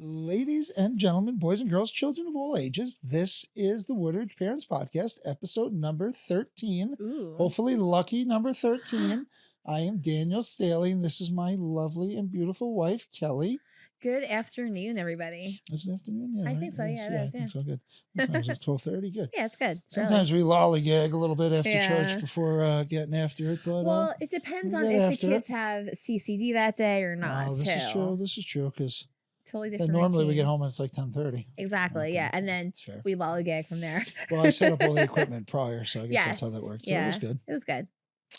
Ladies and gentlemen, boys and girls, children of all ages, this is the Woodridge Parents Podcast, episode number 13. Ooh. Hopefully lucky number 13. I am Daniel Staley, and this is my lovely and beautiful wife, Kelly. Good afternoon, everybody. Is it afternoon? Yeah, I right? think so. Yeah, I think so. Good. What time is it? 12:30? Good. Yeah, it's good. It's Sometimes we lollygag a little bit after Yeah. church before getting after it, but well, it depends we'll on get if the after kids have CCD that day or not. Oh, this is true. This is true because Totally different. normally we routine. get home and it's like 10:30. Exactly. Okay, Yeah, and then it's fair. we lollygag from there. Well, I set up all the equipment prior, so I guess yes. that's how that worked. So Yeah, it was good. It was good.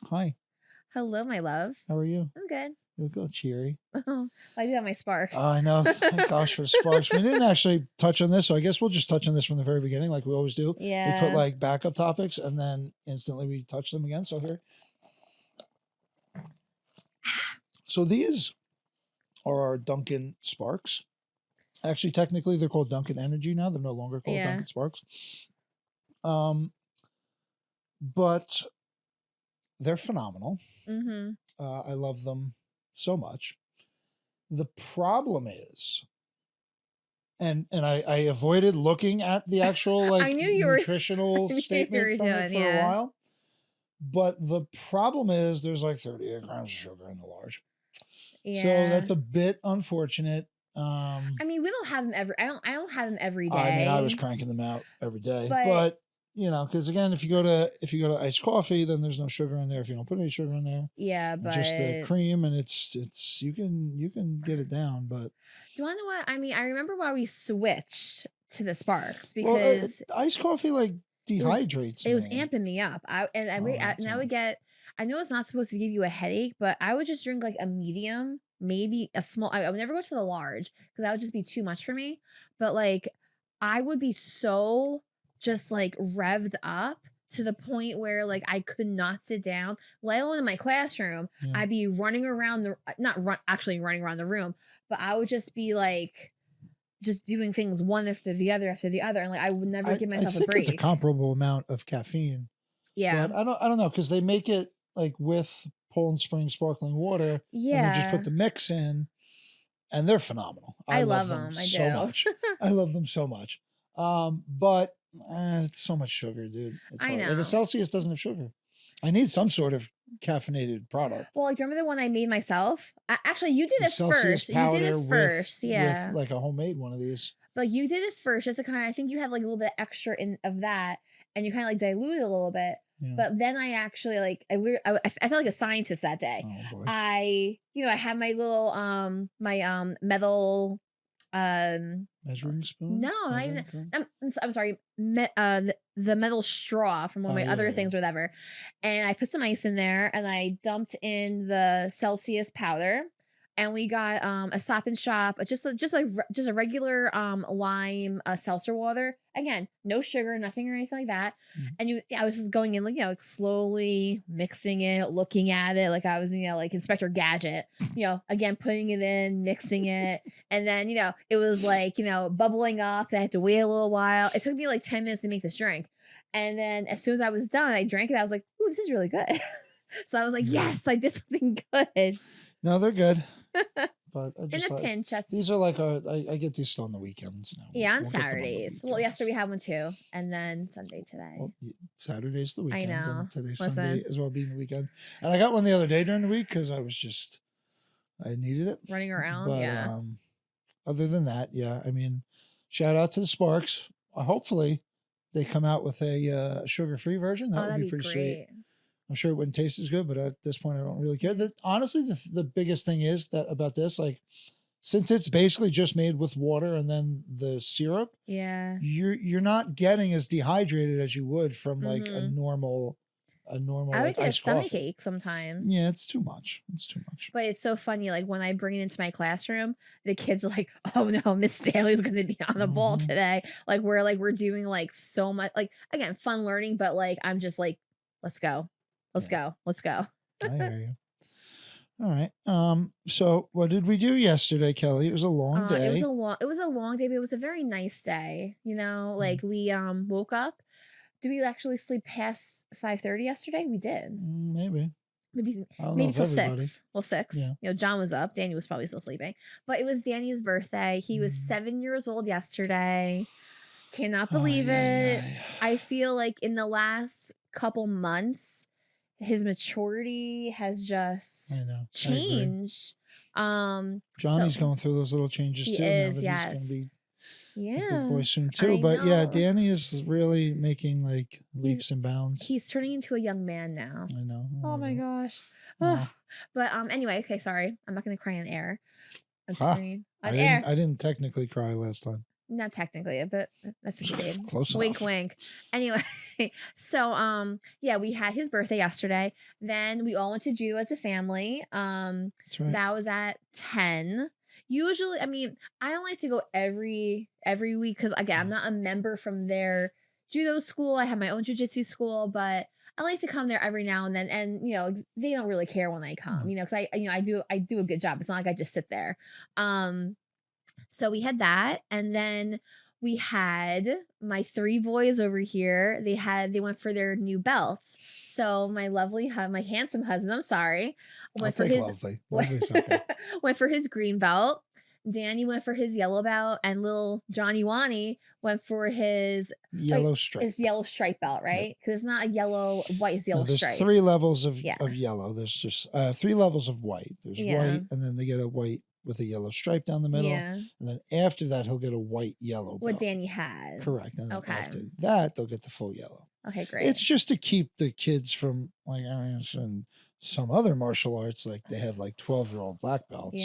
Hi. Hello, my love. How are you? I'm good. You look all cheery. Oh, I do have my spark. I know. Thank gosh for the sparks. We didn't actually touch on this, so I guess we'll just touch on this from the very beginning, like we always do. Yeah. We put like backup topics, and then instantly we touch them again. So here. So these are our Dunkin Sparks. Actually, technically, they're called Dunkin Energy now. They're no longer called Dunkin Sparks. But they're phenomenal. Mm-hmm. I love them so much. The problem is, and I avoided looking at the actual like I knew you nutritional were, statement from it for a while. But the problem is there's like 38 grams of sugar in the large. Yeah. So that's a bit unfortunate. I mean, we don't have them every. I don't have them every day. I mean, I was cranking them out every day, but you know, because again, if you go to iced coffee, then there's no sugar in there. If you don't put any sugar in there, yeah, but just the cream, and it's you can get it down. But do you want to know what I mean? I remember why we switched to the Sparks because iced coffee like dehydrates. It was amping me up. I would get. I know it's not supposed to give you a headache, but I would just drink like a medium, maybe a small. I would never go to the large because that would just be too much for me. But like, I would be so just like revved up to the point where like I could not sit down, let alone in my classroom. Yeah. I'd be running around actually running around the room, but I would just be like just doing things one after the other, and like I would never give myself a break. It's a comparable amount of caffeine. Yeah, but I don't know because they make it like with Poland Spring sparkling water. Yeah, and then just put the mix in, and they're phenomenal. I love them so much. I love them so much. But it's so much sugar, dude. It's hard. I know. Like a Celsius doesn't have sugar. I need some sort of caffeinated product. Well, like remember the one I made myself? Actually, you did it Celsius first. Powder you did it first, yeah. With like a homemade one of these. But you did it first, just to kind of. I think you had like a little bit extra of that, and you kind of like diluted a little bit. Yeah. But then I actually like I felt like a scientist that day. Oh, boy. I had my little metal measuring spoon. No, I'm sorry. The metal straw from one of my other things, or whatever. And I put some ice in there, and I dumped in the Celsius powder. And we got a Stop and Shop, just a regular lime seltzer water. Again, no sugar, nothing or anything like that. Mm. And I was just going in like slowly mixing it, looking at it like I was like Inspector Gadget. Again putting it in, mixing it, and then it was like bubbling up. And I had to wait a little while. It took me like 10 minutes to make this drink, and then as soon as I was done, I drank it. I was like, "Ooh, this is really good." So I was like, "Yes, I did something good." No, they're good. But I just in a pinch. These are like I get these still on the weekends now. Yeah, on Saturdays. Well, yesterday we had one too, and then Sunday today. Well, Saturday's the weekend. I know. And today's Sunday as well, being the weekend. And I got one the other day during the week because I needed it. Running around. But, yeah. Other than that, yeah. I mean, shout out to the Sparks. Hopefully, they come out with a sugar-free version. That would be pretty sweet. I'm sure it wouldn't taste as good, but at this point, I don't really care. Honestly, the biggest thing is that about this, like, since it's basically just made with water and then the syrup, yeah, you're not getting as dehydrated as you would from like a normal. I would get a stomachache sometimes. Yeah, it's too much. But it's so funny. Like when I bring it into my classroom, the kids are like, "Oh no, Miss Staley's going to be on the ball today." Like we're doing like so much. Like again, fun learning, but like I'm just like, let's go. Let's go. I hear you. All right. So what did we do yesterday, Kelly? It was a long day. It was a long day, but it was a very nice day. Like we woke up. Did we actually sleep past 5:30 yesterday? We did. Maybe. maybe till 6. Well, 6. Yeah. You know, John was up. Danny was probably still sleeping. But it was Danny's birthday. He was 7 years old yesterday. Cannot believe it. I feel like in the last couple months, his maturity has just changed. Johnny's going through those little changes too. Now that he's going to be a big boy soon too. But yeah, Danny is really making like leaps and bounds. He's turning into a young man now. I know. Oh my gosh. But anyway, okay, sorry. I'm not going to cry on air. I didn't technically cry last time. Not technically, but that's what you did. Close wink, enough. wink. Anyway, so yeah, we had his birthday yesterday. Then we all went to Judo as a family. That's right. That was at 10. Usually, I mean, I don't like to go every week because again, I'm not a member from their Judo school. I have my own jiu-jitsu school, but I like to come there every now and then. And you know, they don't really care when I come. You know, because I do a good job. It's not like I just sit there. So we had that, and then we had my 3 boys over here. They went for their new belts. So my handsome husband, I'm sorry, went for his green belt. Danny went for his yellow belt, and little Johnny Wani went for his yellow stripe. His yellow stripe belt, right? Because it's not a yellow white, it's yellow stripe. There's 3 levels of yellow. There's just 3 levels of white. There's white, and then they get a white with a yellow stripe down the middle. Yeah. And then after that, he'll get a white-yellow belt. What Danny has. Correct. And then after that, they'll get the full yellow. Okay, great. It's just to keep the kids from, like, I mean, in some other martial arts, like they have like 12-year-old black belts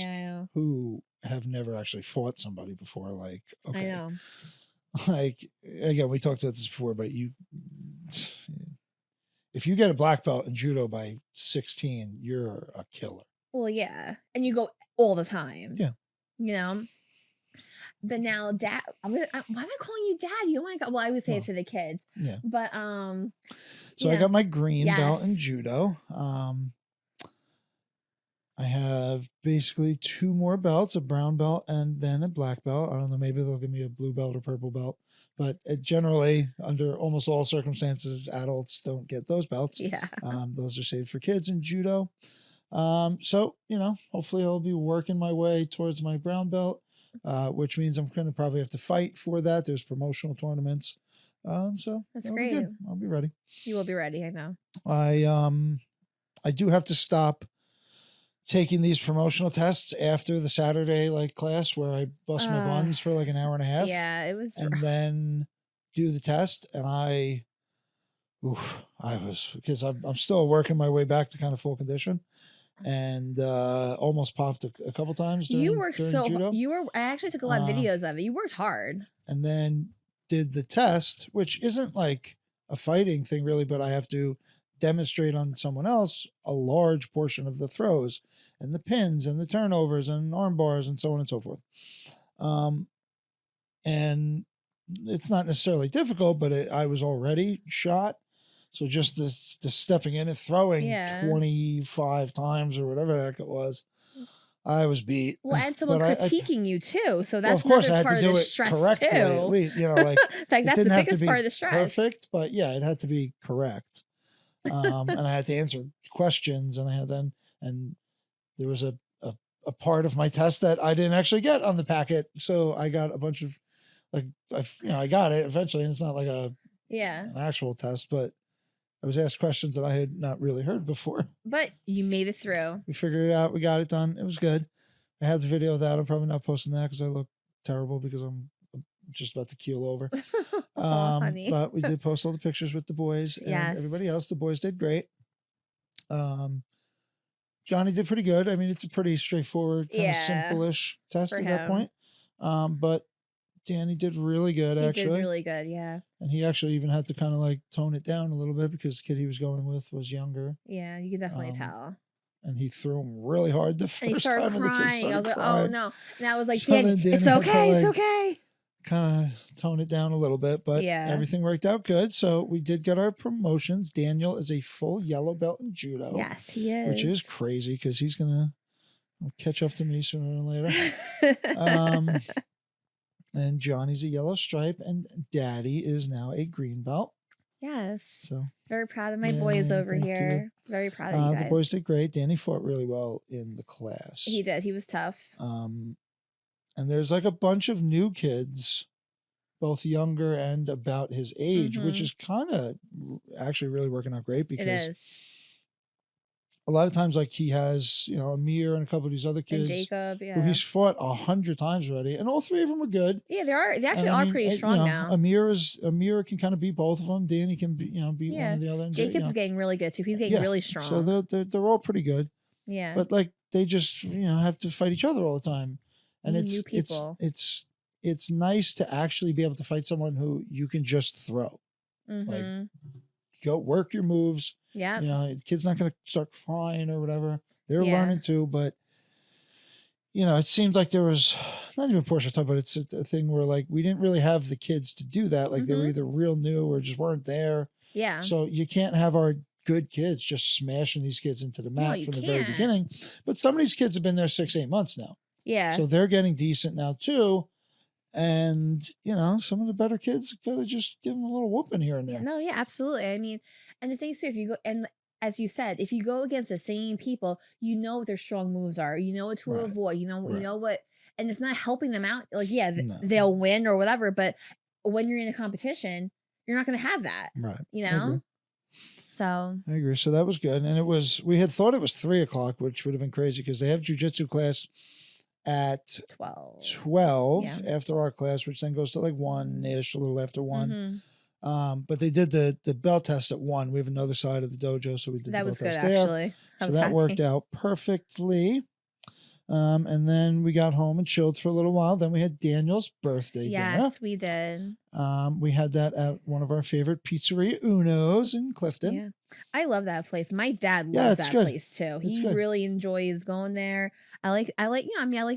who have never actually fought somebody before. Like, okay. I know. Like, again, we talked about this before, but if you get a black belt in judo by 16, you're a killer. Well, yeah. And you go all the time. Yeah. You know? But now, Dad, why am I calling you Dad? You don't want to go. Well, I would say it to the kids. Yeah. But, so I got my green belt in judo. I have basically 2 more belts, a brown belt and then a black belt. I don't know, maybe they'll give me a blue belt or purple belt. But generally, under almost all circumstances, adults don't get those belts. Yeah. Those are saved for kids in judo. So, you know, hopefully I'll be working my way towards my brown belt, which means I'm going to probably have to fight for that. There's promotional tournaments. So that's great. Be good. I'll be ready. You will be ready. I know. I do have to stop taking these promotional tests after the Saturday class where I bust my buns for like an hour and a half. Yeah, it was. And then do the test. And I was, because I'm still working my way back to kind of full condition. And almost popped a couple times during judo. I actually took a lot of videos of it. You worked hard. And then did the test, which isn't like a fighting thing really, but I have to demonstrate on someone else a large portion of the throws and the pins and the turnovers and arm bars and so on and so forth. And it's not necessarily difficult, but I was already shot. So just this stepping in and throwing 25 times or whatever the heck it was, I was beat. Well, and someone critiquing you too. So that's of course I had to do it correctly. Too. At least, you know, like that's the biggest part of the stress. Perfect, but yeah, it had to be correct. And I had to answer questions, and there was a part of my test that I didn't actually get on the packet, so I got a bunch of I got it eventually, and it's not like an actual test, but I was asked questions that I had not really heard before. But you made it through. We figured it out. We got it done. It was good. I have the video of that. I'm probably not posting that because I look terrible because I'm just about to keel over. Honey. But we did post all the pictures with the boys and everybody else. The boys did great. Johnny did pretty good. I mean, it's a pretty straightforward, kind of simple-ish test at that point. But Danny did really good, actually. He did really good, yeah. And he actually even had to kind of like tone it down a little bit because the kid he was going with was younger. Yeah, you could definitely tell. And he threw him really hard the first time. And the kid started I was like, crying. oh no. And I was like, Danny, it's okay, it's okay. Kind of tone it down a little bit, but everything worked out good. So we did get our promotions. Daniel is a full yellow belt in judo. Yes, he is. Which is crazy because he's going to catch up to me sooner than later. And Johnny's a yellow stripe, and Daddy is now a green belt. Yes. So very proud of my boys over here. Very proud of you guys. The boys did great. Danny fought really well in the class. He did. He was tough. And there's like a bunch of new kids, both younger and about his age, which is kind of actually really working out great because it is. A lot of times, like he has, Amir and a couple of these other kids, and Jacob, who he's fought 100 times already, and all three of them are good. Yeah, they actually are pretty strong now. Amir can kind of beat both of them. Danny can beat one of the other. Jacob's getting really good too. He's getting really strong. So they're all pretty good. Yeah, but like they just have to fight each other all the time, and it's nice to actually be able to fight someone who you can just throw, like go work your moves. Yeah. The kid's not going to start crying or whatever. They're learning too, but it seemed like there was not even Portia talk, but it's a thing where like we didn't really have the kids to do that. Like they were either real new or just weren't there. Yeah. So you can't have our good kids just smashing these kids into the mat from the very beginning. But some of these kids have been there 6-8 months now. Yeah. So they're getting decent now too. And, some of the better kids got to just give them a little whooping here and there. No, yeah, absolutely. I mean, and the thing is, too, if you go, and as you said, if you go against the same people, you know what their strong moves are. You know what to avoid. You know what, and it's not helping them out. Like, they'll win or whatever, but when you're in a competition, you're not going to have that. Right. So I agree. So that was good. And we had thought it was 3:00, which would have been crazy because they have jujitsu class at 12 after our class, which then goes to like 1-ish, a little after 1. But they did the bell test at 1. We have another side of the dojo, so we did the bell test there. Actually. So that worked out perfectly. And then we got home and chilled for a little while. Then we had Daniel's birthday dinner. Yes, we did. We had that at one of our favorite pizzeria, Uno's in Clifton. Yeah, I love that place. My dad loves that place too. He really enjoys going there. I like, I like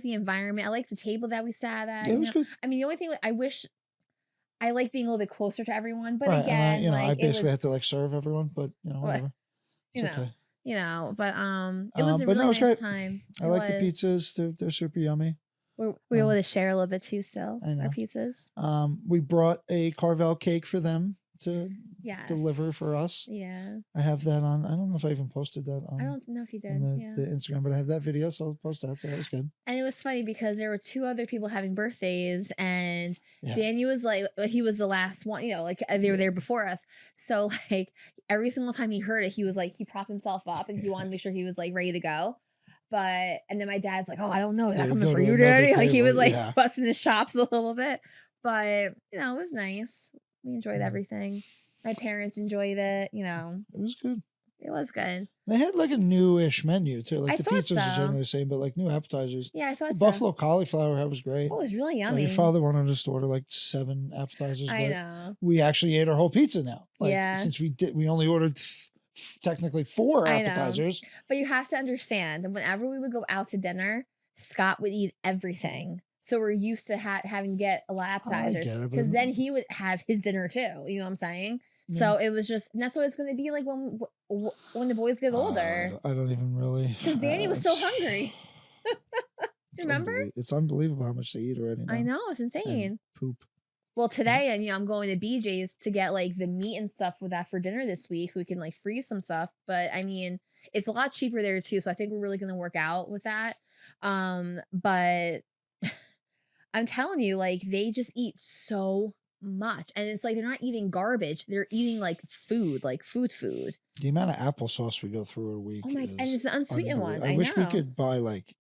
the environment. I like the table that we sat at. Yeah, it was good. I mean, the only thing I like being a little bit closer to everyone, but again, I basically had to like serve everyone, but whatever. It's okay. But it was a really nice time. I like the pizzas. They're super yummy. We're able to share a little bit too still. I know. Our pizzas. We brought a Carvel cake for them to deliver for us. Yeah. I have that on. I don't know if I even posted that on. I don't know if you did. The Instagram, but I have that video, so I'll post that. So that was good. And it was funny because there were 2 other people having birthdays, and Danny was like, he was the last one, like they were there before us. So like every single time he heard it, he was like, he propped himself up and he wanted to make sure he was like ready to go. And then my dad's like, oh, I don't know. Is that coming for you today? Like he was like busting his chops a little bit. But, it was nice. We enjoyed everything. My parents enjoyed it, It was good. It was good. They had like a newish menu too. Like the pizzas are so. generally the same, but like new appetizers. Yeah, I thought the Buffalo cauliflower that was great. Oh, it was really yummy. Your father wanted us to order like 7 appetizers. I know. We actually ate our whole pizza now. Since we only ordered technically 4 appetizers. But you have to understand that whenever we would go out to dinner, Scott would eat everything. So we're used to having to get a lot of appetizers because then he would have his dinner too. You know what I'm saying? Yeah. So it was just, and that's what it's going to be like when the boys get older. I don't even really. Because Danny was so hungry. Remember? It's unbelievable how much they eat already now. I know, it's insane. And poop. Well, today, and I'm going to BJ's to get like the meat and stuff with that for dinner this week, so we can like freeze some stuff. But I mean, it's a lot cheaper there too, so I think we're really going to work out with that. But I'm telling you, like they just eat so much, and it's like they're not eating garbage; they're eating like food, like food. The amount of applesauce we go through a week. Oh my! And it's the unsweetened one. I wish we could buy like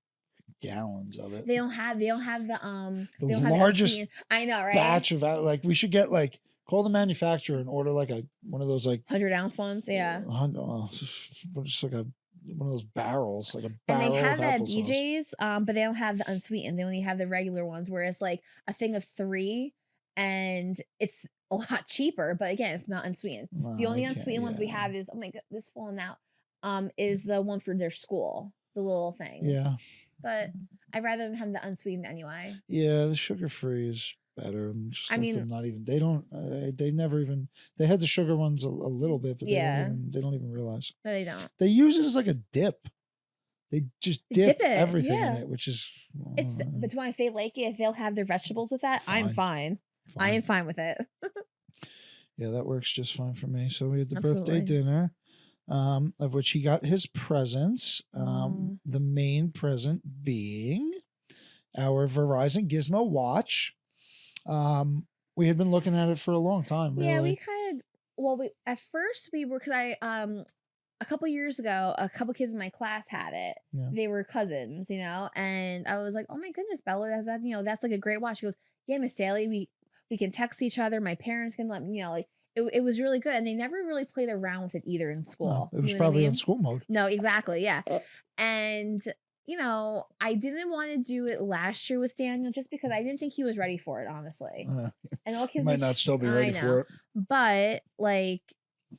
gallons of it. They don't have the largest. I know, right? Batch of like we should get like call the manufacturer and order like one of those like 100-ounce ones. Yeah. Just like one of those barrels, like a barrel. And they have that at BJ's, but they don't have the unsweetened. They only have the regular ones, where it's like a thing of 3, and it's a lot cheaper. But again, it's not unsweetened. No, the only unsweetened ones we have is, oh my god, this is falling out. Is the one for their school, the little things. Yeah. But I'd rather them have the unsweetened anyway. Yeah, the sugar-free is better. And just they never even, they had the sugar ones a little bit, but they don't even realize. No, they don't. They use it as like a dip. They just dip everything in it, which is. But when if they like it, if they'll have their vegetables with that, I'm fine. I am fine with it. Yeah, that works just fine for me. So we had the Absolutely. birthday dinner, of which he got his presents. The main present being our Verizon Gizmo watch. We had been looking at it for a long time, really. Yeah, we kind of, well, we at first we were, because a couple years ago, a couple kids in my class had it. Yeah. They were cousins, and I was like, "Oh my goodness, Bella, that's like a great watch." She goes, "Yeah, Miss Sally, we can text each other. My parents can let me, like it was really good." And they never really played around with it either in school. It was You know what I probably mean? on school mode. No, exactly, yeah. And I didn't want to do it last year with Daniel just because I didn't think he was ready for it, honestly. And all He kids might not still be ready for it. but like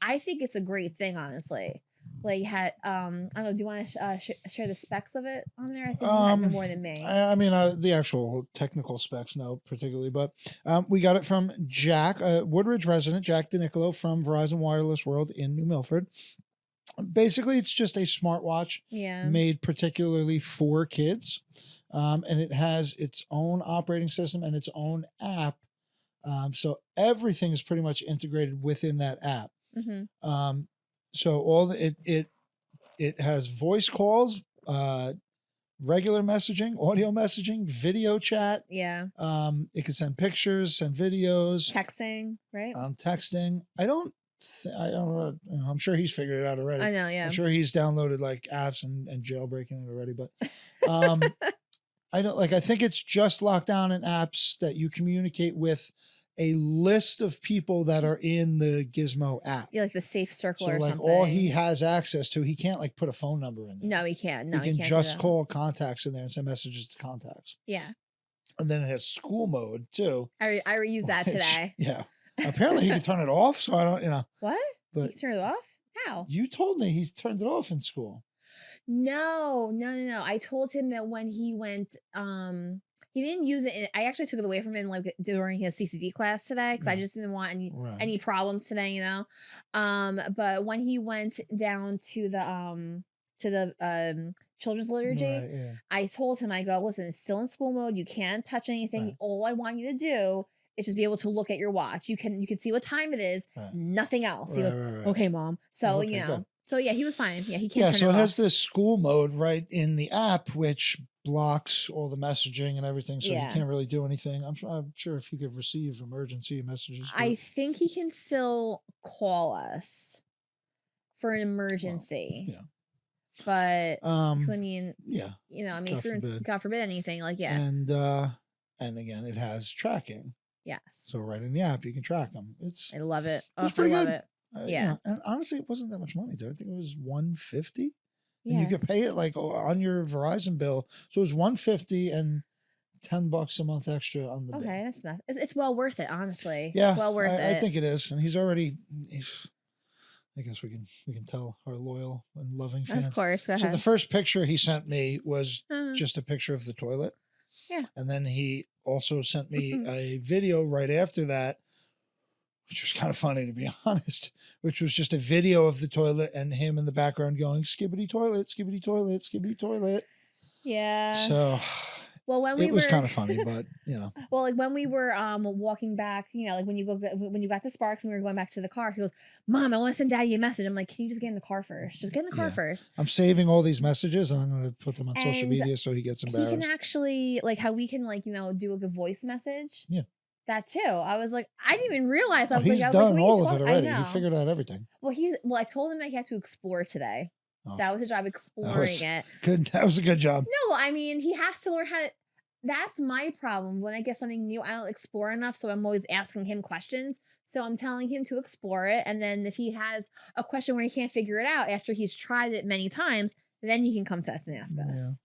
I think it's a great thing, honestly. Like, had I don't know. Do you want to share the specs of it on there? I think you had no more than me. I mean, the actual technical specs, no, particularly, but we got it from Jack, Woodridge resident, Jack DeNicolo from Verizon Wireless World in New Milford. Basically, it's just a smartwatch made particularly for kids, and it has its own operating system and its own app. So everything is pretty much integrated within that app. So all it has voice calls, regular messaging, audio messaging, video chat. Yeah. It can send pictures, send videos, texting, right? Texting. I don't know. I'm sure he's figured it out already. I know, yeah. I'm sure he's downloaded like apps and jailbreaking it already, but I think it's just lockdown and apps that you communicate with a list of people that are in the Gizmo app. Yeah, like the safe circle or like something. all he has access to, he can't like put a phone number in there. No, he can't. No, he can just call contacts in there and send messages to contacts. Yeah. And then it has school mode too. I reused that today. Yeah. Apparently he can turn it off, so I don't, What? But you can turn it off? How? You told me he's turned it off in school. No. I told him that when he went, he didn't use it. I actually took it away from him like during his CCD class today because I just didn't want any problems today, But when he went down to the children's liturgy, I told him, I go, listen, it's still in school mode. You can't touch anything. All I want you to do is just be able to look at your watch. You can see what time it is. Nothing else. He goes, okay, Mom. So good. So yeah, he was fine. Yeah, he can't. Yeah, so it has this school mode right in the app, which blocks all the messaging and everything, so you can't really do anything. I'm sure if he could receive emergency messages. I think he can still call us for an emergency. Well, yeah. But I mean, God forbid anything, and again, it has tracking. Yes. So right in the app, you can track them. I love it. It's pretty good. It. Yeah. And honestly, it wasn't that much money there. I think it was $150. Yeah. And you could pay it like on your Verizon bill. So it was $150 and $10 a month extra on the bill. Okay, that's not. It's well worth it, honestly. Yeah, it's well worth it. I think it is, and he's already. I guess we can tell our loyal and loving fans. Of course. Go ahead. So the first picture he sent me was just a picture of the toilet. Yeah. And then he also sent me a video right after that, which was kind of funny, to be honest, which was just a video of the toilet and him in the background going, skibbity toilet, skibbity toilet, skibbity toilet. Yeah. So well, when it was kind of funny, but Well, like when we were walking back, like when you got to Sparks and we were going back to the car, he goes, Mom, I want to send Daddy a message. I'm like, can you just get in the car first? Just get in the car first. I'm saving all these messages and I'm going to put them on social media so he gets embarrassed. He can actually, like how we can do a voice message. Yeah. That too. I was like, I didn't even realize. He's done all of it already. He figured out everything. Well, I told him that he had to explore today. Oh. That was his job, exploring it. Good. That was a good job. No, I mean, he has to learn how to. That's my problem. When I get something new, I don't explore enough, so I'm always asking him questions. So I'm telling him to explore it, and then if he has a question where he can't figure it out after he's tried it many times, then he can come to us and ask us.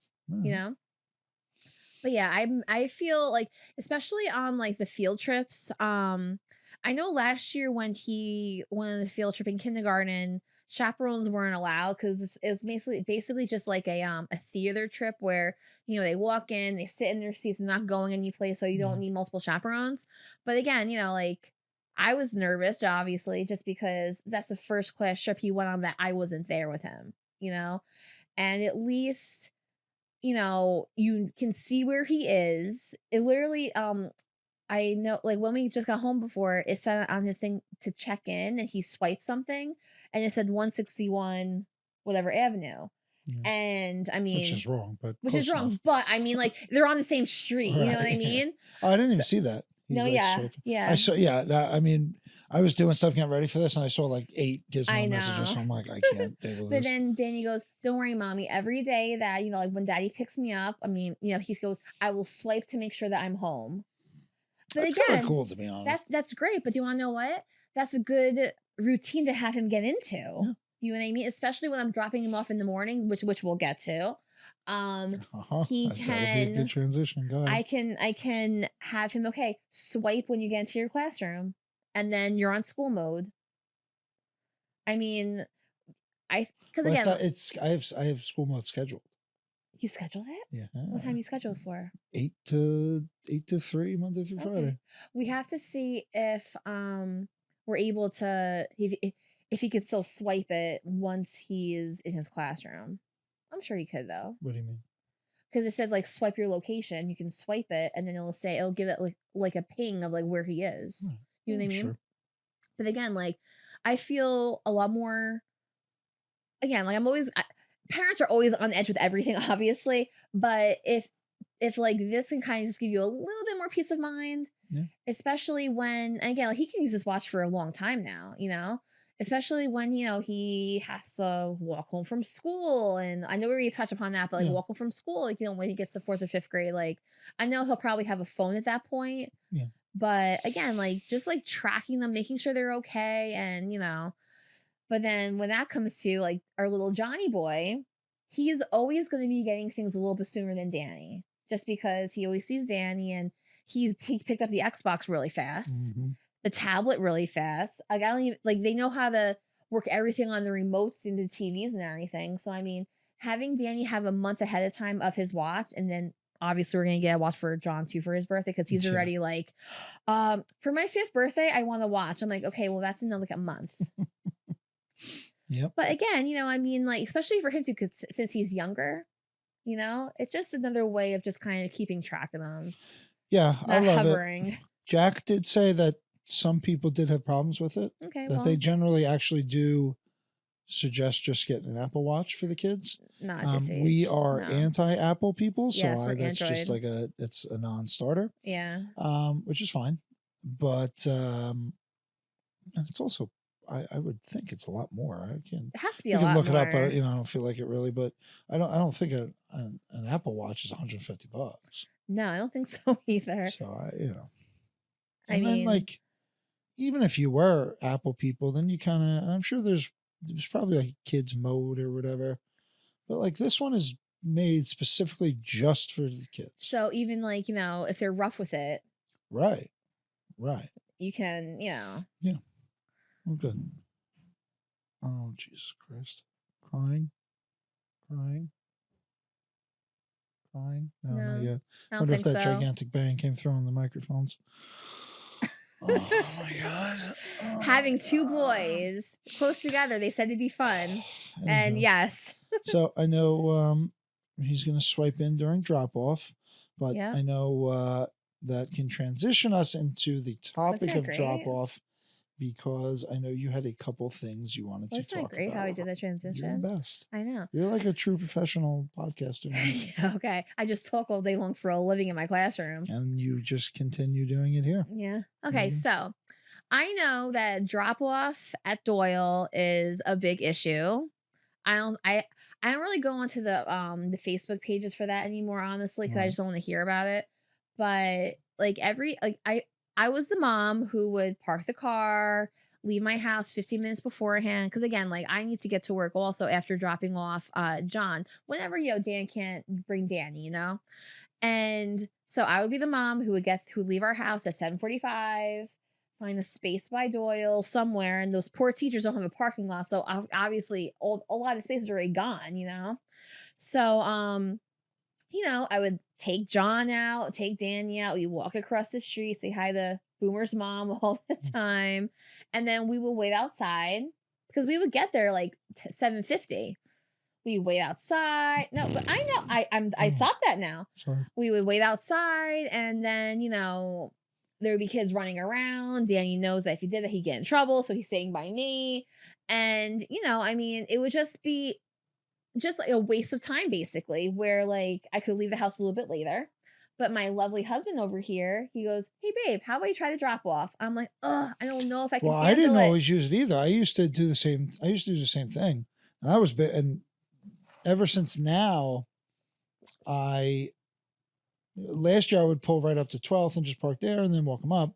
But yeah, I feel like, especially on like the field trips. I know last year when he went on the field trip in kindergarten, chaperones weren't allowed because it was basically just like a theater trip where they walk in, they sit in their seats, they're not going any place, so you don't need multiple chaperones. But again, like I was nervous, obviously, just because that's the first class trip he went on that I wasn't there with him, and at least you can see where he is. It literally I know, like, when we just got home before, it said on his thing to check in, and he swiped something, and it said 161 whatever avenue. Yeah. And I mean, which is wrong, but which close is wrong, enough. but I mean, like, they're on the same street, you know what I Right. mean? Oh, I didn't So even see that. He's no, like yeah, swiping. I yeah, saw, I mean, I was doing stuff getting ready for this, and I saw like 8 I Gizmo messages. So know. I'm like, I can't deal with But this. then Danny goes, "Don't worry, mommy. Every day that, like, when daddy picks me up, I mean, he goes, I will swipe to make sure that I'm home." But That's kind of again, cool, to be honest. that's great. But do you want to know what? That's a good routine to have him get into. Yeah. You know what I mean? Especially when I'm dropping him off in the morning, which we'll get to. He That'll be a good can. transition. Go ahead. I can have him, okay, swipe when you get into your classroom, and then you're on school mode. I mean, because Well, again, I have school mode scheduled. you scheduled it. Yeah. What time you scheduled for? 8 to 3, Monday through Friday. We have to see if we're able to, if he could still swipe it once he is in his classroom. I'm sure he could, though. What do you mean? Because it says, like, swipe your location. You can swipe it, and then it'll give it like a ping of, like, where he is. You know what I mean? Sure. But again, like, I feel a lot more. Again, like, parents are always on edge with everything, obviously. But if like this can kind of just give you a little bit more peace of mind, especially when, again, like, he can use this watch for a long time now, especially when, he has to walk home from school. And I know we already touched upon that, but like walk home from school, like, when he gets to 4th or 5th grade, like, I know he'll probably have a phone at that point. Yeah. But again, like, just like tracking them, making sure they're okay. And, but then when that comes to, like, our little Johnny boy, he's always going to be getting things a little bit sooner than Danny, just because he always sees Danny, and he picked up the Xbox really fast, the tablet really fast. Like, I don't even, like, they know how to work everything on the remotes and the TVs and everything. So I mean, having Danny have a month ahead of time of his watch, and then obviously we're gonna get a watch for John too for his birthday, because he's already like, for my 5th birthday, I want to watch. I'm like, okay, well, that's another, like, a month. Yep. But again, I mean, like, especially for him too, because since he's younger, it's just another way of just kind of keeping track of them. Yeah, I love hovering. it. Jack did say that some people did have problems with it. Okay, that they generally actually do suggest just getting an Apple Watch for the kids. Not at this age. We are anti-Apple people, so that's Android. just like it's a non-starter. Yeah. Which is fine, but and it's also, I would think it's a lot more. It has to be a lot more. You can look it up. I don't feel like it really, but I don't think an Apple Watch is $150. No, I don't think so either. So I mean, then, like, even if you were Apple people, then you kind of, I'm sure there's probably like kids mode or whatever, but like this one is made specifically just for the kids. So even, like, if they're rough with it, right, you can, Yeah. Oh, good. Oh, Jesus Christ. Crying. No, not yet. I I don't wonder if think that so. gigantic bang came through on the microphones. Oh my God. Oh, having 2 boys close together, they said to be fun. And yes. So I know he's going to swipe in during drop off, but I know that can transition us into the topic of drop off, because I know you had a couple things you wanted to talk about. Wasn't that great how I did that transition? You're the best. I know. You're like a true professional podcaster. Yeah, okay. I just talk all day long for a living in my classroom. And you just continue doing it here. Yeah. Okay, so I know that drop off at Doyle is a big issue. I don't really go onto the Facebook pages for that anymore, honestly, because I just don't want to hear about it. But like I was the mom who would park the car, leave my house 15 minutes beforehand, because again, like, I need to get to work also after dropping off John, whenever Dan can't bring Danny, and so I would be the mom who would leave our house at 7:45, find a space by Doyle somewhere, and those poor teachers don't have a parking lot, so obviously a lot of spaces are already gone, so I would take John out, take Danny out, we walk across the street, say hi to Boomer's mom all the time, and then we would wait outside, because we would get there like 7:50. We wait outside. No, but I know I stopped that now. Sorry. We would wait outside, and then there would be kids running around. Danny knows that if he did that, he'd get in trouble. So he's staying by me. And, I mean, it would just be just like a waste of time, basically, where like I could leave the house a little bit later. But my lovely husband over here, he goes, "Hey babe, how about you try the drop off?" I'm like, "Ugh, I don't know if I can." Well, I didn't always use it either. I used to do the same. I used to do the same thing, and I was and ever since now, last year I would pull right up to 12th and just park there and then walk him up.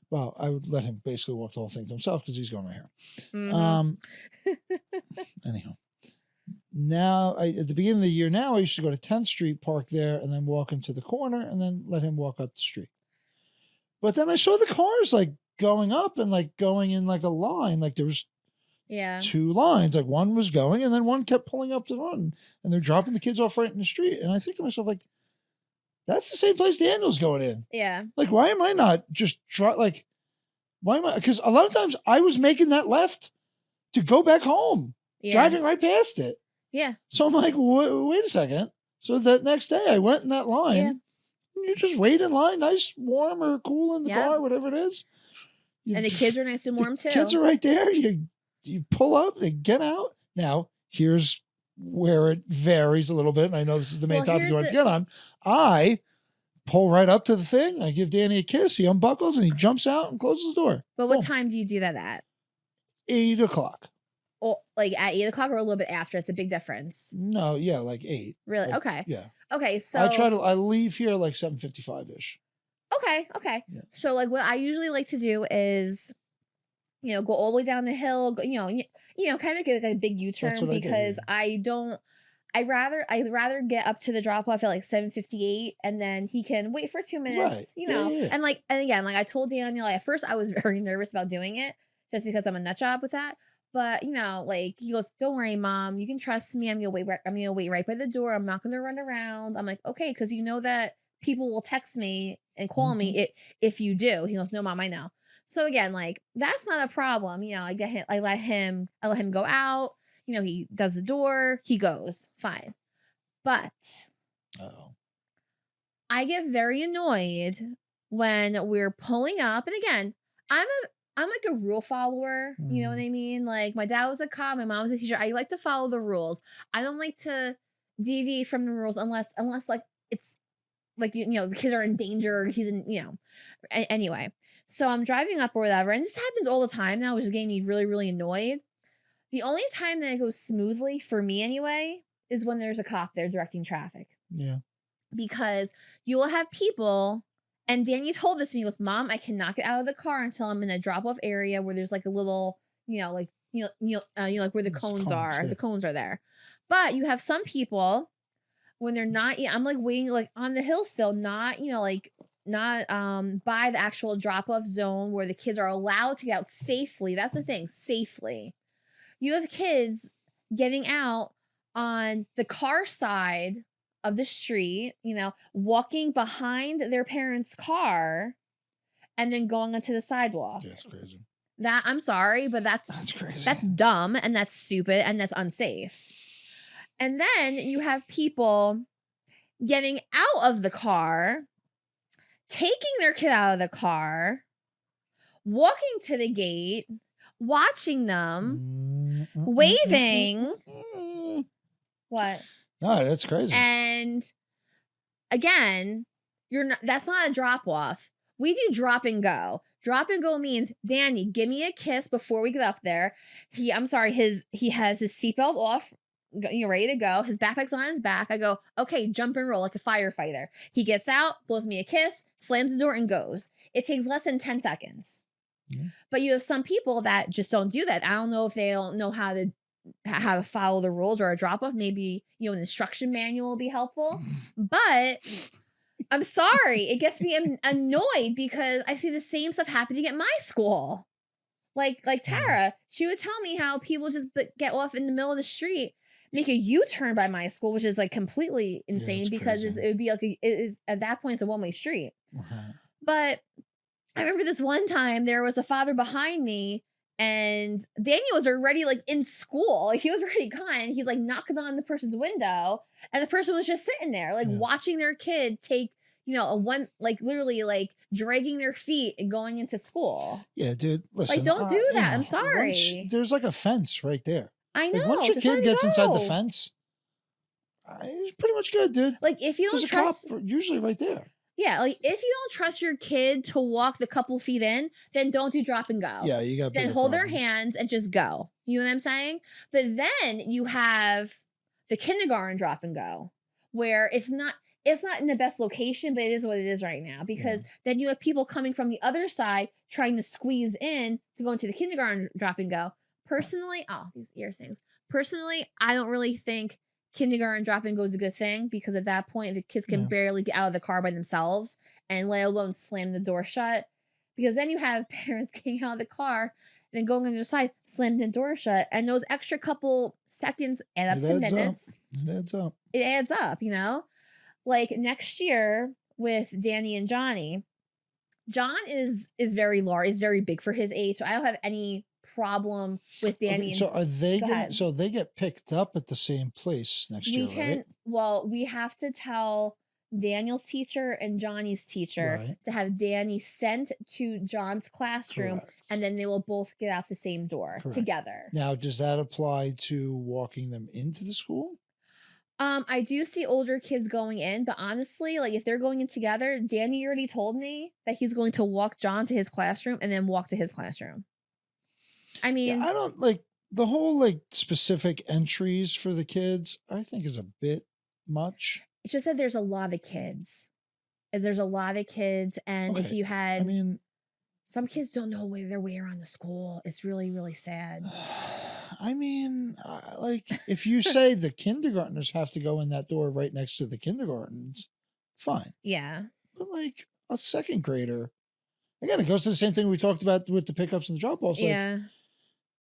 Well, I would let him basically walk the whole thing to himself because he's going right here. Mm-hmm. Anyhow. Now, at the beginning of the year now, I used to go to 10th Street, park there, and then walk him to the corner, and then let him walk up the street. But then I saw the cars, like, going up and, like, going in, like, a line. Like, there was 2 lines. Like, one was going, and then one kept pulling up to run. And they're dropping the kids off right in the street. And I think to myself, like, that's the same place Daniel's going in. Yeah. Like, why am I not just, why am I? Because a lot of times I was making that left to go back home. Yeah. Driving right past it. Yeah. So I'm like, wait a second. So that next day I went in that line. Yeah. You just wait in line, nice, warm or cool in the car, whatever it is. And the kids are nice and warm too. Kids are right there. You pull up, they get out. Now, here's where it varies a little bit. And I know this is the main topic you want to get on. I pull right up to the thing. I give Danny a kiss. He unbuckles and he jumps out and closes the door. But what time do you do that at? 8 o'clock. Or like at 8 o'clock or a little bit after? It's a big difference. No, yeah, like 8. Really? Like, okay. Yeah. Okay, so I leave here like 7:55-ish. Okay. Yeah. So like what I usually like to do is, go all the way down the hill, kind of get like a big U-turn because I'd rather get up to the drop off at like 7:58 and then he can wait for 2 minutes, Yeah. And again, like I told Daniel, at first I was very nervous about doing it just because I'm a nut job with that. But like he goes, "Don't worry, Mom. You can trust me. I'm gonna wait right by the door. I'm not gonna run around." I'm like, "Okay," because that people will text me and call me if you do. He goes, "No, Mom, I know." So again, like that's not a problem. I let him go out. He does the door. He goes fine. But I get very annoyed when we're pulling up. And again, I'm like a rule follower, you know what I mean? Like my dad was a cop, my mom was a teacher. I like to follow the rules. I don't like to deviate from the rules unless like it's like the kids are in danger or he's in anyway. So I'm driving up or whatever, and this happens all the time now, which is getting me really, really annoyed. The only time that it goes smoothly for me anyway is when there's a cop there directing traffic. Yeah. Because you will have people. And Danny told this to me. He goes, "Mom, I cannot get out of the car until I'm in a drop-off area where there's like a little, like where the cones are. Yeah. The cones are there. But you have some people when they're not. I'm like waiting like on the hill still, not not by the actual drop-off zone where the kids are allowed to get out safely. That's the thing, safely. You have kids getting out on the car side of the street, walking behind their parents' car and then going onto the sidewalk. That's crazy. I'm sorry, but that's crazy. That's dumb and that's stupid and that's unsafe. And then you have people getting out of the car, taking their kid out of the car, walking to the gate, watching them, waving. What? No, that's crazy. And again, that's not a drop off. We do drop and go. Drop and go means, Danny, give me a kiss before we get up there. He has his seatbelt off, ready to go. His backpack's on his back. I go, okay, jump and roll like a firefighter. He gets out, blows me a kiss, slams the door and goes. It takes less than 10 seconds. Yeah. But you have some people that just don't do that. I don't know if they don't know how to follow the rules or a drop off. Maybe, an instruction manual will be helpful. But I'm sorry. It gets me annoyed because I see the same stuff happening at my school. Like Tara, she would tell me how people just get off in the middle of the street, make a U-turn by my school, which is like completely insane because it would be like it is at that point it's a one-way street. But I remember this one time there was a father behind me and Daniel was already like in school. Like, he was already gone. He's like knocking on the person's window and the person was just sitting there like watching their kid take, a one, like literally like dragging their feet and going into school. Yeah, dude. Listen, Like, don't do that. I'm once sorry. there's like a fence right there. I Like once know. your Just let kid him gets inside the go. fence, it's pretty much good, dude. Like, if you don't There's a trust, cop usually right there. yeah, like if you don't trust your kid to walk the couple feet in, then don't do drop and go. Yeah, you got Then bigger hold problems. their hands and just go. You know what I'm saying? But then you have the kindergarten drop and go, where it's not in the best location, but it is what it is right now. Because then you have people coming from the other side trying to squeeze in to go into the kindergarten drop and go. Personally, these ear things. Personally, I don't really think kindergarten drop and go is a good thing, because at that point the kids can barely get out of the car by themselves, and let alone slam the door shut. Because then you have parents getting out of the car and then going on the other side, slamming the door shut, and those extra couple seconds add up to minutes. It adds up. It adds up, Like next year with Danny and Johnny, John is very large, is very big for his age. So I don't have any problem with Danny. Okay, so are they so they get picked up at the same place next year, right? Well, we have to tell Daniel's teacher and Johnny's teacher to have Danny sent to John's classroom. Correct. And then they will both get out the same door together. Now, does that apply to walking them into the school? I do see older kids going in, but honestly, like if they're going in together, Danny already told me that he's going to walk John to his classroom and then walk to his classroom. I mean, I don't like the whole like specific entries for the kids. I think is a bit much. It just said there's a lot of kids. There's a lot of kids, and if you had, I mean, some kids don't know their way around the school. It's really, really sad. I mean, like if you say the kindergartners have to go in that door right next to the kindergartens, fine. Yeah. But like a second grader, again, it goes to the same thing we talked about with the pickups and the drop-offs. Like,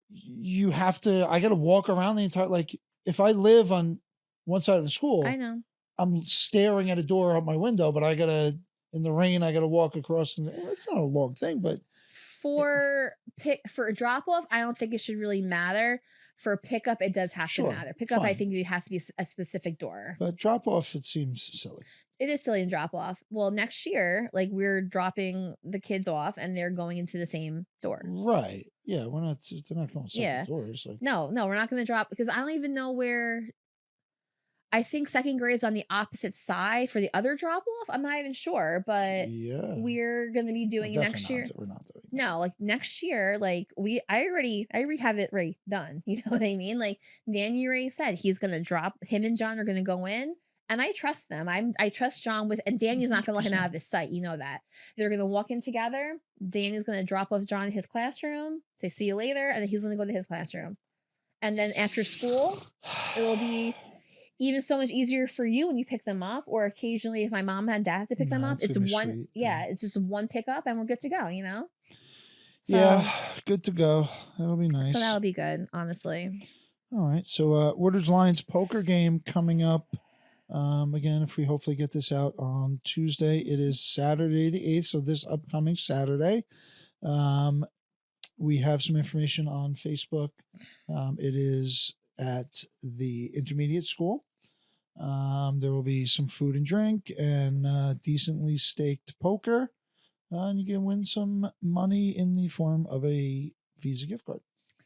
you have to, I got to walk around the entire, like if I live on one side of the school, I know I'm staring at a door out my window, but I got to, in the rain, I got to walk across. And it's not a long thing, but for a drop off, I don't think it should really matter. For pickup, it does have to matter. Pickup, I think it has to be a specific door. But drop off, it seems silly. It is silly in drop off. Well, next year, like we're dropping the kids off and they're going into the same door. Right. Yeah. They're not going separate doors. Like, no, we're not going to drop, because I don't even know where. I think second grade's on the opposite side for the other drop off. I'm not even sure, but we're going to be doing it next year. We're not doing that. No, like next year, like I already have it right done. You know what I mean? Like Danny already said he's going to drop, him and John are going to go in. And I trust them. I trust John and Danny's not going to let him out of his sight. You know that. They're going to walk in together. Danny's going to drop off John in his classroom, say, see you later. And then he's going to go to his classroom. And then after school, it will be even so much easier for you when you pick them up. Or occasionally if my mom and dad have to pick them up, it's one, it's just one pickup and we're good to go, So, yeah, good to go. That'll be nice. So that'll be good, honestly. All right. So Woodridge Lions poker game coming up. Again, if we hopefully get this out on Tuesday, it is Saturday the 8th. So this upcoming Saturday, we have some information on Facebook. It is at the intermediate school. There will be some food and drink and decently staked poker. And you can win some money in the form of a Visa gift card.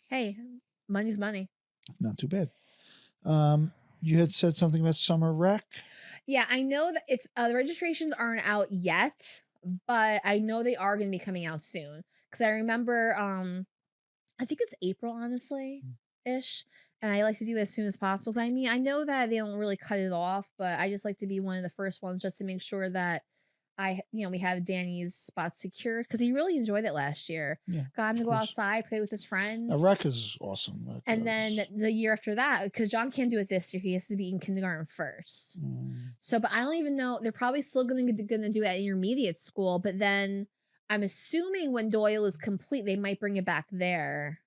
Hey, money's money. Not too bad. You had said something about summer rec. Yeah, I know that it's the registrations aren't out yet, but I know they are going to be coming out soon. Because I remember, I think it's April, honestly, ish. And I like to do it as soon as possible. So I mean, I know that they don't really cut it off, but I just like to be one of the first ones just to make sure that we have Danny's spot secured, because he really enjoyed it last year. Yeah, got him to go outside, play with his friends. Rec is awesome. And then the year after that, because John can't do it this year, he has to be in kindergarten first. So, but I don't even know. They're probably still going to do it at intermediate school, but then I'm assuming when Doyle is complete, they might bring it back there,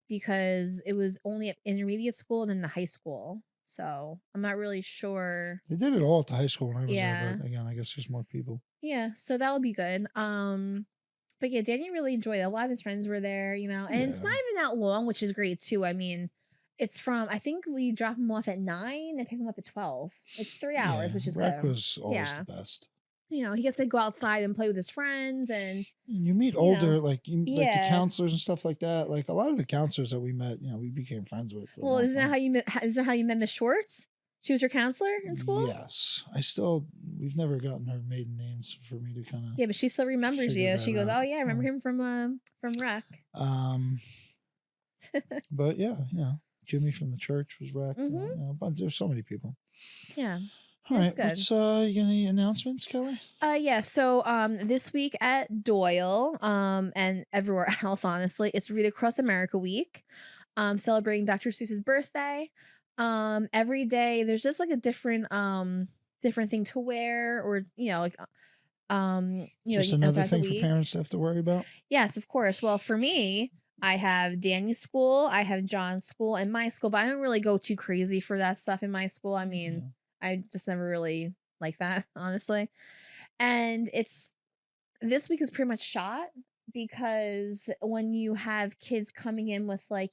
because it was only at intermediate school and then the high school. So I'm not really sure. They did it all at the high school when I was there, but again, I guess there's more people. Yeah, so that'll be good. But yeah, Danny really enjoyed it. A lot of his friends were there, and it's not even that long, which is great too. I mean, it's from, I think we drop him off at 9 and pick him up at 12. It's 3 hours, which is rec good. Was always the best. he gets to go outside and play with his friends, and you meet older, like like the yeah. counselors and stuff like that. Like a lot of the counselors that we met, we became friends with. For a Well, long isn't that time. how you met? Is that how you met Miss Schwartz? She was your counselor in school. Yes, we've never gotten her maiden names for me to kind of. Yeah, but she still remembers you. She goes, out. "Oh yeah, I remember him from rec." But yeah, Jimmy from the church was rec. But there's so many people. Yeah. All right. Good. What's you got any announcements, Kelly? Yeah. So this week at Doyle and everywhere else, honestly, it's Read Across America Week. Celebrating Dr. Seuss's birthday. Every day there's just like a different thing to wear, or just another thing for parents to have to worry about. Yes, of course. Well, for me, I have Danny's school, I have John's school, and my school, but I don't really go too crazy for that stuff in my school. I mean, I just never really like that, honestly. And this week is pretty much shot, because when you have kids coming in with like,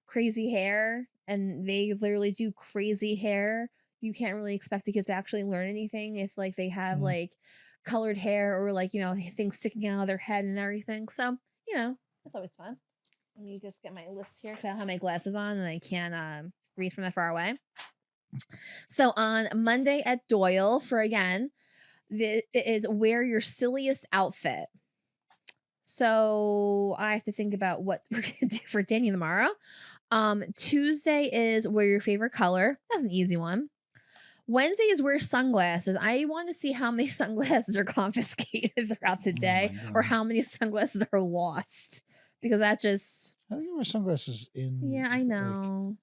crazy hair, and they literally do crazy hair, you can't really expect the kids to actually learn anything if like they have like colored hair, or like, things sticking out of their head and everything. So, it's always fun. Let me just get my list here, because I don't have my glasses on and I can't read from that far away. So on Monday at Doyle, for again, it is wear your silliest outfit. So I have to think about what we're going to do for Danny tomorrow. Tuesday is wear your favorite color. That's an easy one. Wednesday is wear sunglasses. I want to see how many sunglasses are confiscated throughout the day, or how many sunglasses are lost. Because that just... I think you wear sunglasses in... Yeah, I know.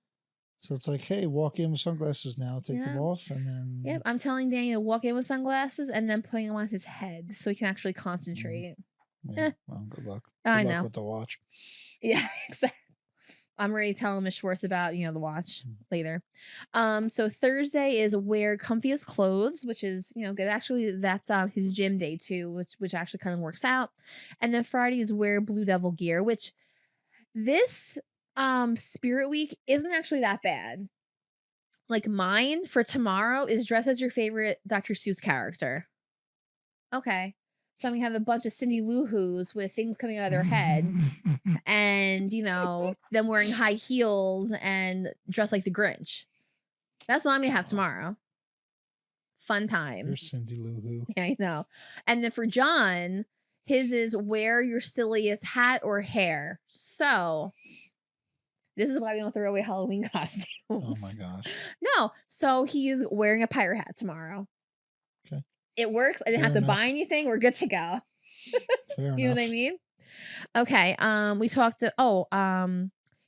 So it's like, hey, walk in with sunglasses now, take them off, and then... Yep, I'm telling Danny to walk in with sunglasses and then putting them on his head so he can actually concentrate. Yeah, well, good luck. I Good know. luck with the watch. Yeah, exactly. I'm ready to tell Miss Schwartz about, the watch later. So Thursday is wear comfiest clothes, which is, good. Actually, that's his gym day too, which actually kind of works out. And then Friday is wear Blue Devil gear, which this Spirit Week isn't actually that bad. Like mine for tomorrow is dress as your favorite Dr. Seuss character. Okay. So I'm gonna have a bunch of Cindy Lou Who's with things coming out of their head, and them wearing high heels and dressed like the Grinch. That's what I'm gonna have tomorrow. Fun times. You're Cindy Lou Who. Yeah, I know. And then for John, his is wear your silliest hat or hair. So this is why we don't throw away Halloween costumes. Oh my gosh. No. So he's wearing a pirate hat tomorrow. Okay. It works. I didn't have to buy anything. We're good to go. Fair you know enough. what I mean? Okay. We talked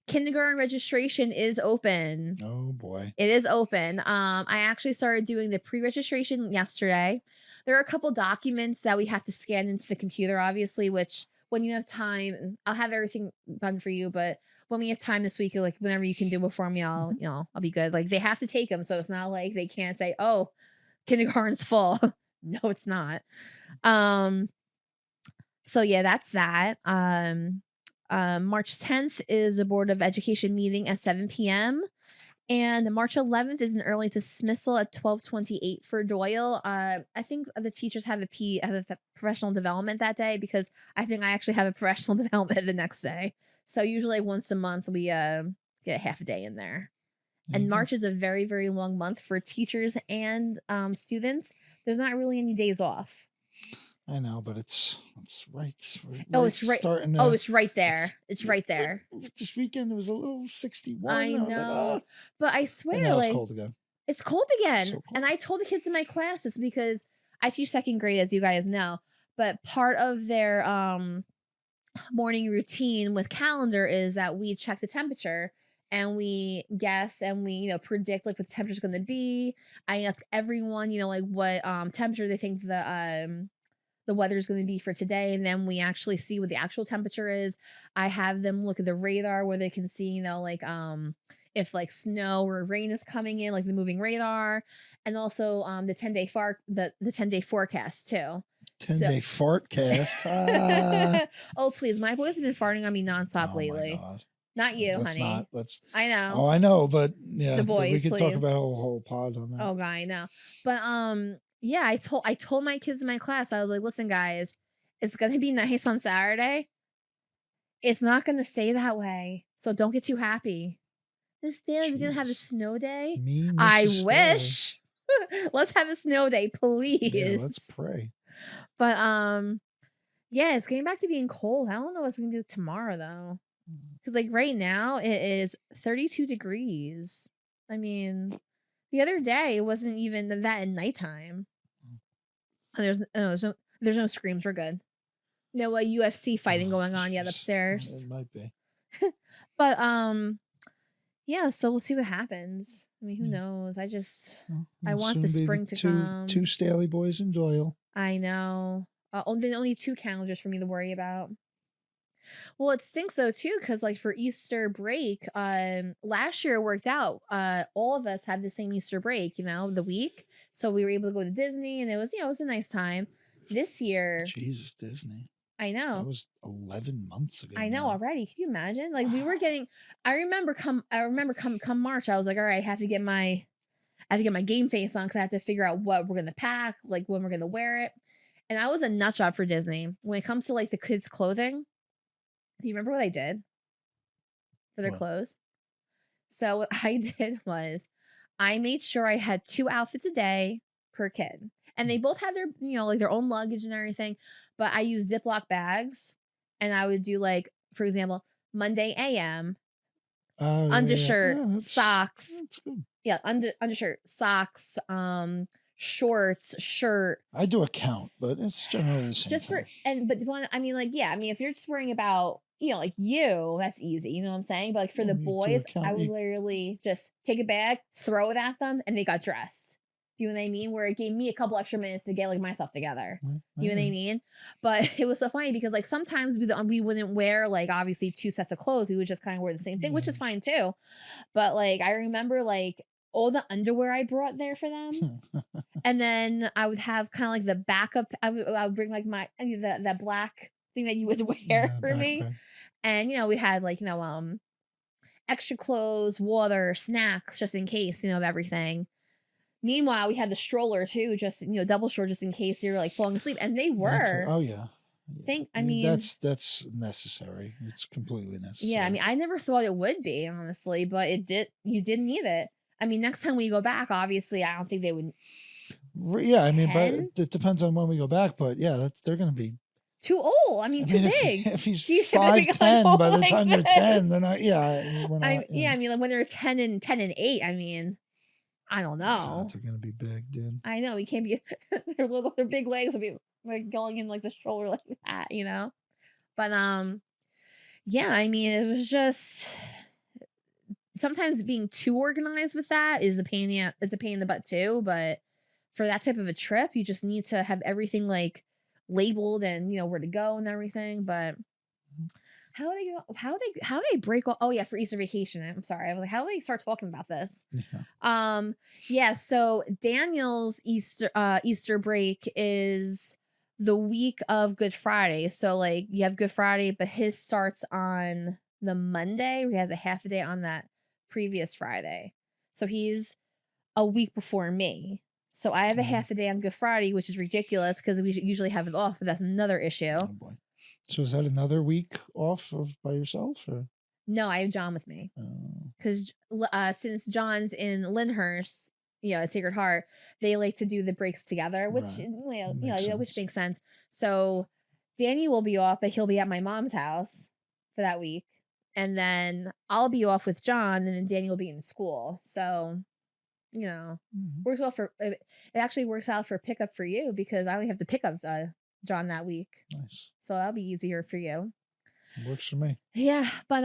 kindergarten registration is open. Oh boy. It is open. I actually started doing the pre-registration yesterday. There are a couple documents that we have to scan into the computer, obviously, which when you have time, I'll have everything done for you, but when we have time this week, like whenever you can do it for me, I'll be good. Like they have to take them, so it's not like they can't say, "Oh, kindergarten's full." No, it's not. So yeah, that's that. March 10th is a Board of Education meeting at 7 p.m. And March 11th is an early dismissal at 12:28 for Doyle. I think the teachers have a professional development that day, because I think I actually have a professional development the next day. So usually once a month we get a half a day in there. And March is a very, very long month for teachers and students. There's not really any days off. I know, but it's right. It's right. It's right there. It's right there. This weekend it was a little 61. I know, was like, oh. But I swear, and now it's cold again. It's cold again, so cold. And I told the kids in my classes, because I teach second grade, as you guys know. But part of their morning routine with calendar is that we check the temperature. And we guess and we, predict like what the temperature is going to be. I ask everyone, like what temperature they think the weather is going to be for today, and then we actually see what the actual temperature is. I have them look at the radar where they can see, if like snow or rain is coming in, like the moving radar, and also the 10-day the 10-day forecast too. 10-day fartcast. Oh please, my boys have been farting on me nonstop lately. My God. Not you, honey. I know. Oh, I know, but yeah, the boys, we could please. talk about a whole pod on that. Oh, God, I know. But Yeah, I told my kids in my class, I was like, listen, guys, it's gonna be nice on Saturday. It's not gonna stay that way. So don't get too happy. Miss Daly, we're gonna have a Jeez. snow day. Me, I Mrs. Staley. wish. Let's have a snow day, Yeah, let's please. pray. But yeah, it's getting back to being cold. I don't know what's gonna be tomorrow though. Because like right now it is 32 degrees. I mean, the other day it wasn't even that at nighttime. And there's no screams. We're good. No UFC fighting going on yet Jeez. upstairs. It might be. But yeah, so we'll see what happens. I mean, who knows? I It'll want soon the be spring to come. two Staley boys in Doyle. I know. Only 2 calendars for me to worry about. Well, it stinks though too, because like for Easter break, last year it worked out. All of us had the same Easter break, the week, so we were able to go to Disney, and it was a nice time. This year, Jesus, Disney. I That know. was 11 months ago. I know now. already. Can you imagine? Like we were getting. I remember come March. I was like, all right, I have to get my game face on because I have to figure out what we're gonna pack, like when we're gonna wear it. And I was a nut job for Disney when it comes to like the kids' clothing. Do you remember what I did for their What? clothes? So what I did was I made sure I had 2 outfits a day per kid. And they both had their, like their own luggage and everything. But I used Ziploc bags. And I would do like, for example, Monday AM, Oh, undershirt, yeah. socks. That's good. Yeah, undershirt, socks, shorts, shirt. I do a count, but it's generally the same Just thing. if you're just worrying about, like that's easy, you know what I'm saying? But like for the You do a boys, count, I would literally just take a bag, throw it at them, and they got dressed. You know what I mean? Where it gave me a couple extra minutes to get like myself together. You know what I mean? But it was so funny because like sometimes we wouldn't wear like obviously 2 sets of clothes. We would just kind of wear the same thing, which is fine too. But like I remember like all the underwear I brought there for them. And then I would have kind of like the backup. I would bring like that black thing that you would wear for me. Backpack. And we had like extra clothes, water, snacks, just in case of everything. Meanwhile, we had the stroller too, just double stroller, just in case you're like falling asleep. And they were. Oh yeah. That's necessary. It's completely necessary. Yeah, I mean, I never thought it would be, honestly, but it did. You did need it. I mean, next time we go back, obviously, I don't think they would. Yeah, I mean, but it depends on when we go back. But yeah, they're going to be too old. I mean, too big. If he's 5'10", by the time they're 10, they're not. Yeah, we're not. I mean, like when they're 10 and 8. I mean, I don't know. God, they're gonna be big, dude. I know we can't be. Their big legs will be like going in like the stroller like that, But yeah. I mean, it was just sometimes being too organized with that is a pain. Yeah, it's a pain in the butt too. But for that type of a trip, you just need to have everything like labeled and where to go and everything. But how do they go? How do they break off? Oh yeah, for Easter vacation. I'm sorry. I was like, how do they start talking about this? Yeah. Yeah. So Daniel's Easter break is the week of Good Friday. So like you have Good Friday, but his starts on the Monday. He has a half a day on that previous Friday. So he's a week before me. So I have a half a day on Good Friday, which is ridiculous because we usually have it off, but that's another issue. Oh boy. So is that another week off by yourself? Or? No, I have John with me. Because since John's in Lyndhurst, at Sacred Heart, they like to do the breaks together, which which makes sense. So Danny will be off, but he'll be at my mom's house for that week, and then I'll be off with John, and then Danny will be in school. So works well for it. Actually works out for pickup for you because I only have to pick up John that week. Nice. So that'll be easier for you. Works for me. Yeah, but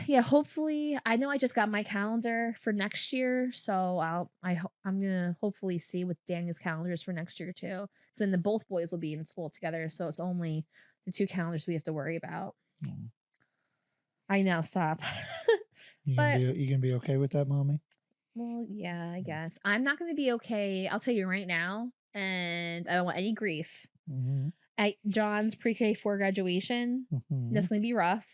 yeah, hopefully I know I just got my calendar for next year, so I'm gonna hopefully see what Daniel's calendar is for next year too. Because then both boys will be in school together, so it's only the 2 calendars we have to worry about. I know, stop. You gonna be okay with that, mommy? Well, yeah, I guess. I'm not gonna be okay. I'll tell you right now, and I don't want any grief. At John's pre-K4 graduation, that's gonna be rough.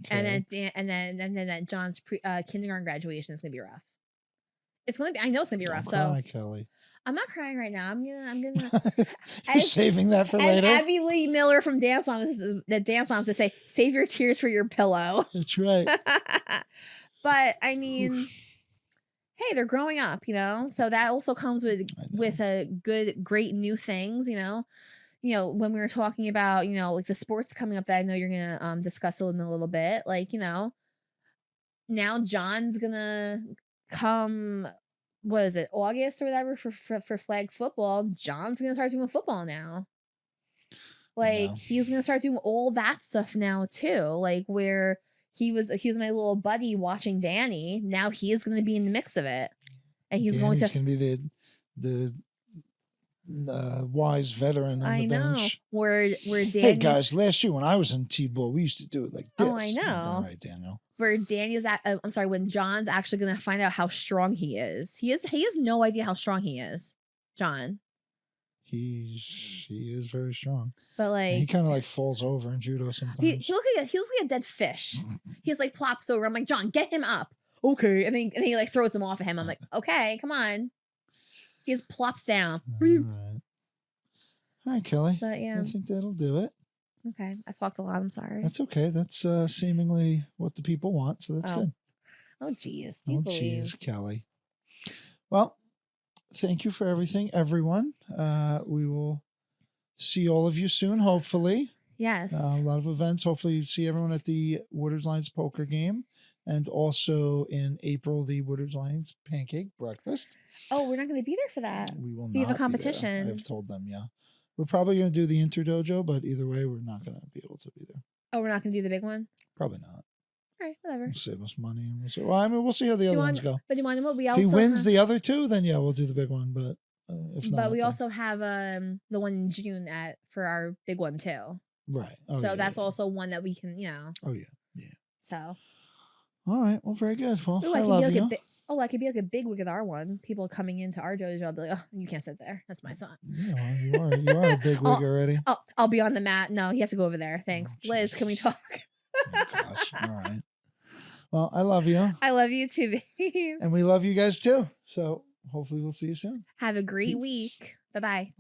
Okay. And then at John's kindergarten graduation is gonna be rough. It's gonna be. I know it's gonna be rough. Cry, Kelly. I'm not crying right now. I'm gonna. You're saving that for later. Abby Lee Miller from Dance Moms, the Dance Moms, would say, "Save your tears for your pillow." That's right. But I mean, hey, they're growing up, so that also comes with a great new things, when we were talking about, like the sports coming up that I know you're gonna discuss in a little bit, like, now John's gonna come, what is it, August or whatever, for flag football. John's gonna start doing football now. Like, he's gonna start doing all that stuff now too. Like, where he was my little buddy watching Danny. Now he is gonna be in the mix of it, and he's going to be the wise veteran on the bench. Where Danny. Hey guys, last year when I was in T-ball, we used to do it like this. Oh, I know. All right, Daniel. Where Danny's when John's actually gonna find out how strong he is. He has no idea how strong he is, John. He is very strong. But like, and he kind of like falls over in judo sometimes. He looks like a dead fish. He just like plops over. I'm like, John, get him up. Okay. And then he like throws him off of him. I'm like, okay, come on. He just plops down. All right, Kelly. But yeah, I think that'll do it. Okay. I talked a lot. I'm sorry. That's okay. That's seemingly what the people want. So that's good. Oh, geez. Oh, geez, Kelly. Well, thank you for everything, everyone. We will see all of you soon, hopefully. Yes. A lot of events. Hopefully, you see everyone at the Woodard's Lions poker game. And also in April, the Woodard's Lions pancake breakfast. Oh, we're not going to be there for that. We will not. We have a competition. I've told them, yeah. We're probably going to do the Interdojo, but either way, we're not going to be able to be there. Oh, we're not going to do the big one? Probably not. All right, whatever. We'll save us money. And we'll see. Well, I mean, we'll see how the other ones go. But you want to know what we also if he wins the other two, then yeah, we'll do the big one. But if not, but we also have the one in June for our big one too. Right. Oh, so that's also one that we can, Oh yeah, yeah. So. All right. Well, very good. Well, I love you. I could be like a big wig with our one. People coming into our dojo, I'll be like, oh, you can't sit there. That's my son. Yeah, well, you are a big wig already. I'll be on the mat. No, you have to go over there. Thanks. Oh, Liz, can we talk? Oh, gosh. All right. Well, I love you. I love you too, babe. And we love you guys too. So hopefully we'll see you soon. Have a great week. Bye-bye.